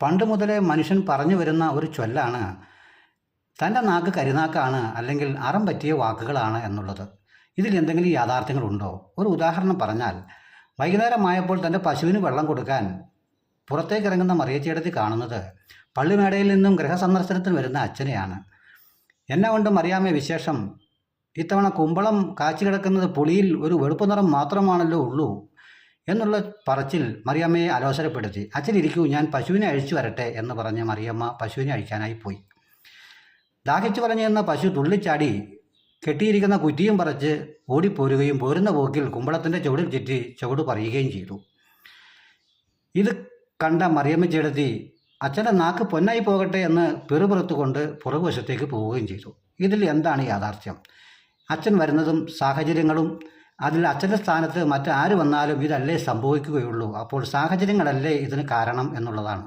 പണ്ട് മുതലേ മനുഷ്യൻ പറഞ്ഞു വരുന്ന ഒരു ചൊല്ലാണ് തൻ്റെ നാക്ക് കരിനാക്കാണ് അല്ലെങ്കിൽ അറം പറ്റിയ വാക്കുകളാണ് എന്നുള്ളത്. ഇതിൽ എന്തെങ്കിലും യാഥാർത്ഥ്യങ്ങളുണ്ടോ? ഒരു ഉദാഹരണം പറഞ്ഞാൽ, വൈകുന്നേരമായപ്പോൾ തൻ്റെ പശുവിന് വെള്ളം കൊടുക്കാൻ പുറത്തേക്കിറങ്ങുന്ന മറിയച്ചേടത്തി കാണുന്നത് പള്ളിമേടയിൽ നിന്നും ഗൃഹസന്ദർശനത്തിന് വരുന്ന അച്ഛനെയാണ്. എന്നെ കൊണ്ട് മറിയാമ്മേ വിശേഷം, ഇത്തവണ കുമ്പളം കാച്ചി കിടക്കുന്നത് പുളിയിൽ ഒരു വെളുപ്പ് നിറം മാത്രമാണല്ലോ ഉള്ളൂ എന്നുള്ള പറച്ചിൽ മറിയമ്മയെ അലോസരപ്പെടുത്തി. അച്ഛൻ ഇരിക്കൂ, ഞാൻ പശുവിനെ അഴിച്ചു വരട്ടെ എന്ന് പറഞ്ഞ് മറിയമ്മ പശുവിനെ അഴിക്കാനായി പോയി. ദാഹിച്ചു പറഞ്ഞെന്ന പശു തുള്ളിച്ചാടി കെട്ടിയിരിക്കുന്ന കുറ്റിയും പറിച്ച് ഓടിപ്പോരുകയും പോരുന്ന പോക്കിൽ കുമ്പളത്തിൻ്റെ ചുവടിൽ ചുറ്റി ചുവട് പറയുകയും ചെയ്തു. ഇത് കണ്ട മറിയമ്മ ചേടത്തി അച്ഛൻ്റെ നാക്ക് പൊന്നായി പോകട്ടെ എന്ന് പിറുപിറുത്തുകൊണ്ട് പുറകുവശത്തേക്ക് പോവുകയും ചെയ്തു. ഇതിൽ എന്താണ് യാഥാർത്ഥ്യം? അച്ഛൻ വരുന്നതും സാഹചര്യങ്ങളും, അതിൽ അച്ഛൻ്റെ സ്ഥാനത്ത് മറ്റാര് വന്നാലും ഇതല്ലേ സംഭവിക്കുകയുള്ളൂ. അപ്പോൾ സാഹചര്യങ്ങളല്ലേ ഇതിന് കാരണം എന്നുള്ളതാണ്.